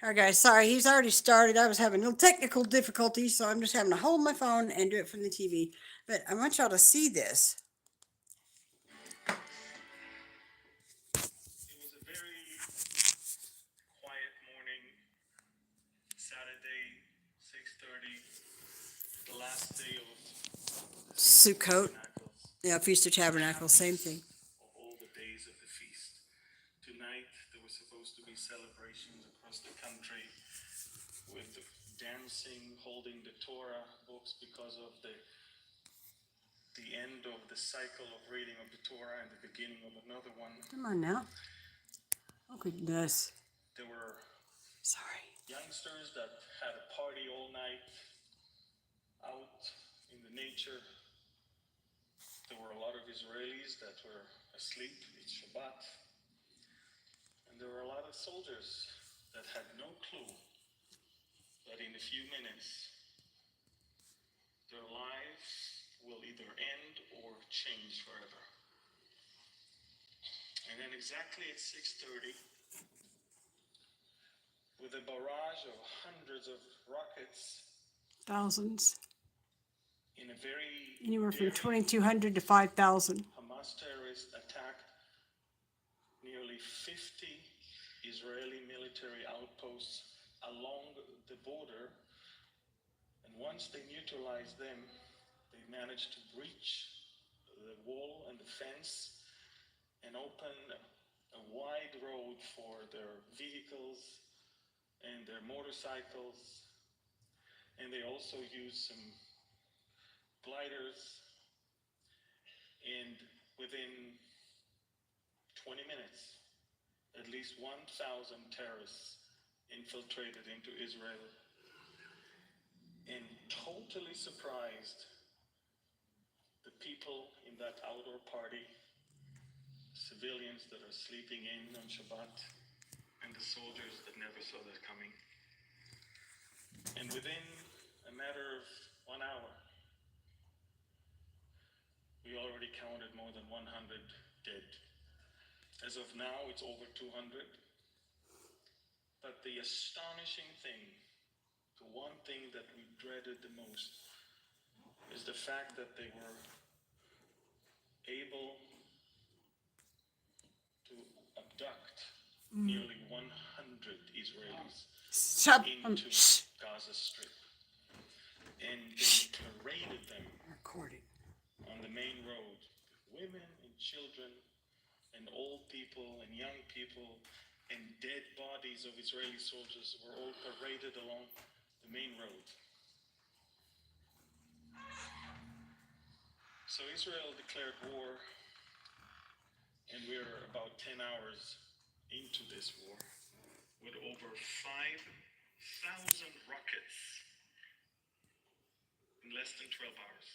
All right, guys. Sorry, he's already started. I was having little technical difficulties, so I'm just having to hold my phone and do it from the TV. But I want y'all to see this. It was a very quiet morning, Saturday, 6:30, the last day of the Feast of Sukkot. Tabernacles, Yeah, Feast of the Tabernacles, same thing. happiest of all the days of the feast. Tonight, there were supposed to be celebrations across the country with dancing, holding the Torah books because of the end of the cycle of reading of the Torah and the beginning of another one. Come on now. Oh, goodness. There were Sorry. youngsters that had a party all night out in the nature. There were a lot of Israelis that were asleep. It's Shabbat. And there were a lot of soldiers that had no clue that in a few minutes their lives will either end or change forever. And then exactly at 6:30, with a barrage of hundreds of rockets Thousands. in a very Anywhere from daring 2,200 to 5,000. Hamas terrorists attacked nearly 50 Israeli military outposts along the border, and once they neutralized them, they managed to breach the wall and the fence and open a wide road for their vehicles and their motorcycles. And they also used some gliders, and within 20 minutes, at least 1,000 terrorists infiltrated into Israel and totally surprised the people in that outdoor party, civilians that are sleeping in on Shabbat, and the soldiers that never saw that coming. And within a matter of 1 hour, we already counted more than 100 dead. As of now, it's over 200. But the astonishing thing, the one thing that we dreaded the most, is the fact that they were able to abduct nearly 100 Israelis Stop. into Shh. Gaza Strip. And they paraded them Recording. on the main road. Women and children and old people and young people and dead bodies of Israeli soldiers were all paraded along the main road. So Israel declared war, and we're about 10 hours into this war with over 5,000 rockets in less than 12 hours.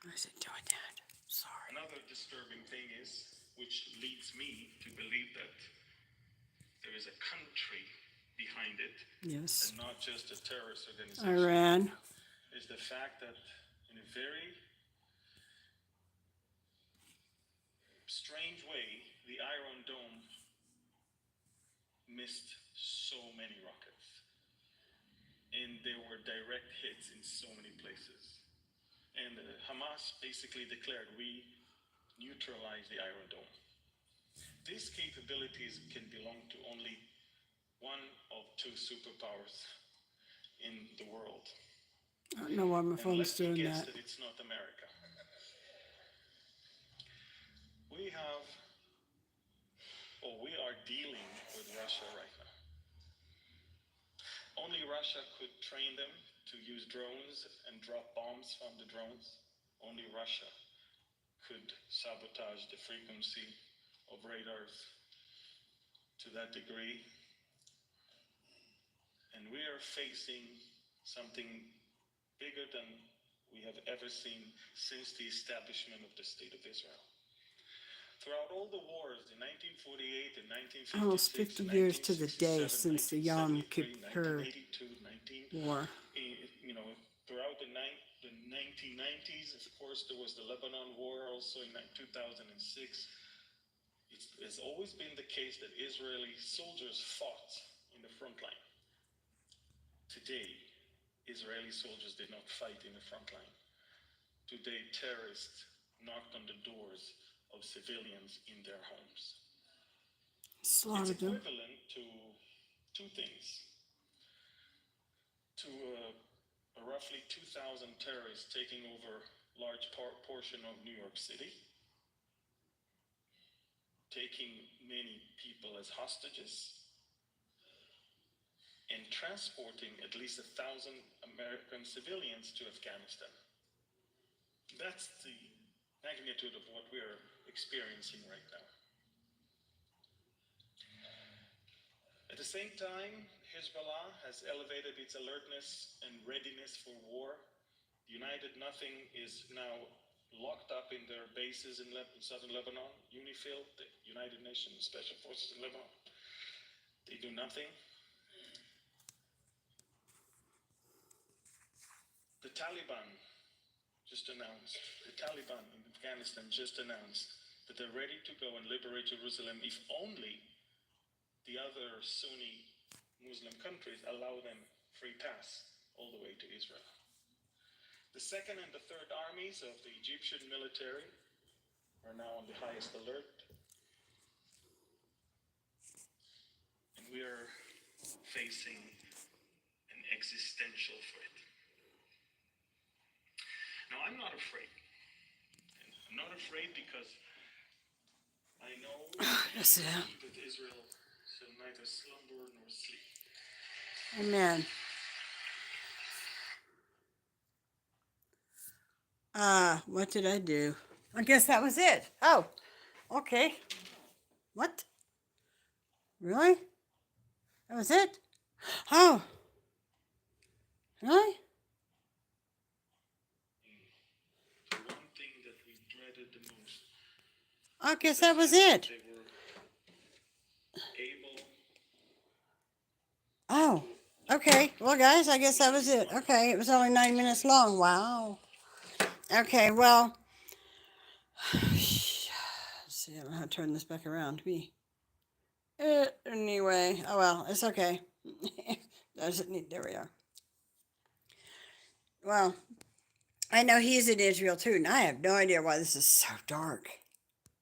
I wasn't doing that. Sorry. Another disturbing thing is, which leads me to believe that there is a country behind it Yes. and not just a terrorist organization, Iran. is the fact that in a very strange way, the Iron Dome missed so many rockets. And there were direct hits in so many places. And Hamas basically declared, we neutralize the Iron Dome. These capabilities can belong to only one of two superpowers in the world. I don't know why my And phone's let me doing guess that. that it's not America. We have, or we are dealing with Russia right now. Only Russia could train them to use drones and drop bombs from the drones. Only Russia could sabotage the frequency of radars to that degree. And we are facing something bigger than we have ever seen since the establishment of the State of Israel. Throughout all the wars in 1948 and Almost 1956, 50 years to the day 1967, since the Yom 1973, Kippur 1982, War. throughout the 1990s, of course, there was the Lebanon War also in 2006. It's always been the case that Israeli soldiers fought in the front line. Today, Israeli soldiers did not fight in the front line. Today, terrorists knocked on the doors of civilians in their homes. It's Slaughtered them. equivalent to two things. To roughly 2,000 terrorists taking over a large portion of New York City, taking many people as hostages, and transporting at least 1,000 American civilians to Afghanistan. That's the magnitude of what we're experiencing right now. At the same time, Hezbollah has elevated its alertness and readiness for war. United Nothing is now locked up in their bases in southern Lebanon. UNIFIL, the United Nations Special Forces in Lebanon, they do nothing. The Taliban in Afghanistan just announced that they're ready to go and liberate Jerusalem if only the other Sunni Muslim countries allow them free pass all the way to Israel. The second and the third armies of the Egyptian military are now on the highest alert. And we are facing an existential threat. Now, I'm not afraid. I'm not afraid because I know that Israel shall neither slumber nor sleep. Amen. What did I do? I guess that was it. Oh, okay. What? Really? That was it? Oh. Really? The one thing that we dreaded the most. I guess that was it. They were able. Oh. Okay. Well, guys, I guess that was it. Okay. It was only 9 minutes long. Wow. Okay. Well. Let's see. I don't know how to turn this back around. Anyway. Oh, well. It's okay. Doesn't need. There we are. Well. I know he's in Israel too, and I have no idea why this is so dark.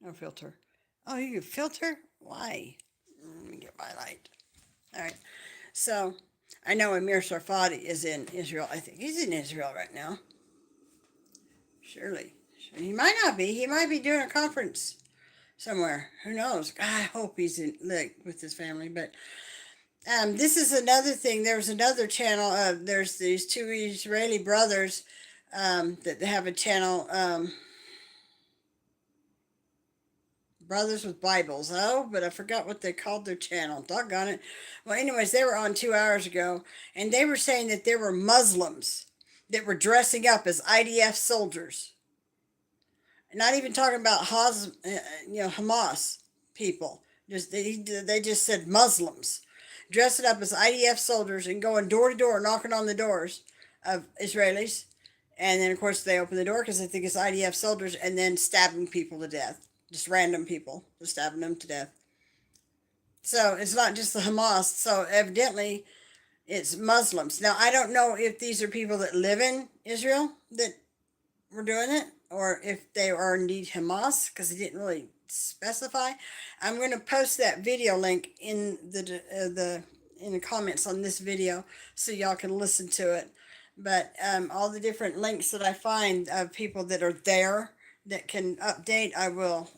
No filter. Oh, you can filter? Why? Let me get my light. All right. So, I know Amir Tsarfati is in Israel. I think he's in Israel right now. Surely. He might not be. He might be doing a conference somewhere. Who knows? I hope he's in with his family. But this is another thing. There's another channel. There's these two Israeli brothers that have a channel. Brothers with Bibles. Oh, but I forgot what they called their channel. Doggone it. Well, anyways, they were on 2 hours ago, and they were saying that there were Muslims that were dressing up as IDF soldiers. Not even talking about Hamas people. They just said Muslims dressing up as IDF soldiers and going door to door, knocking on the doors of Israelis. And then, of course, they open the door because they think it's IDF soldiers, and then stabbing people to death. Just random people, just stabbing them to death. So it's not just the Hamas. So evidently, it's Muslims. Now, I don't know if these are people that live in Israel that were doing it, or if they are indeed Hamas, because he didn't really specify. I'm going to post that video link in the comments on this video, so y'all can listen to it. But all the different links that I find of people that are there that can update, I will.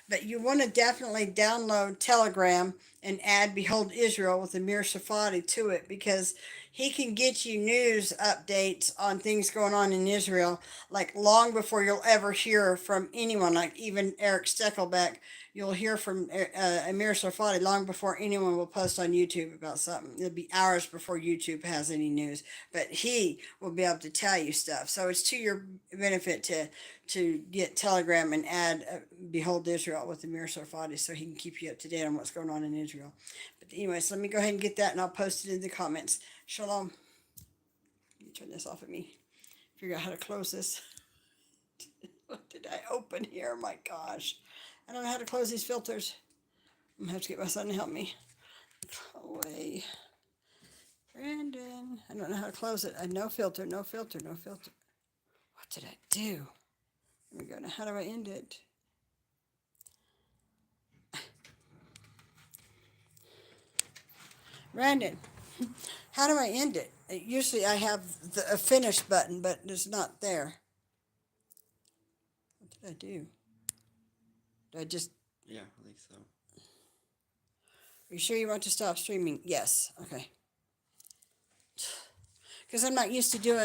But you want to definitely download Telegram and add Behold Israel with Amir Tsarfati to it, because he can get you news updates on things going on in Israel, like long before you'll ever hear from anyone, like even Eric Steckelbeck. You'll hear from Amir Tsarfati long before anyone will post on YouTube about something. It'll be hours before YouTube has any news, but he will be able to tell you stuff. So it's to your benefit to get Telegram and add Behold Israel with Amir Tsarfati, so he can keep you up to date on what's going on in Israel. But anyways, let me go ahead and get that, and I'll post it in the comments. Shalom. Let me turn this off of me. Figure out how to close this. What did I open here? My gosh. I don't know how to close these filters. I'm going to have to get my son to help me. away. Brandon. I don't know how to close it. No filter, no filter, no filter. What did I do? Here we go. Now, how do I end it? Brandon, how do I end it? Usually I have a finish button, but it's not there. What did I do? Did I just... Yeah, I think so. Are you sure you want to stop streaming? Yes. Okay. Because I'm not used to doing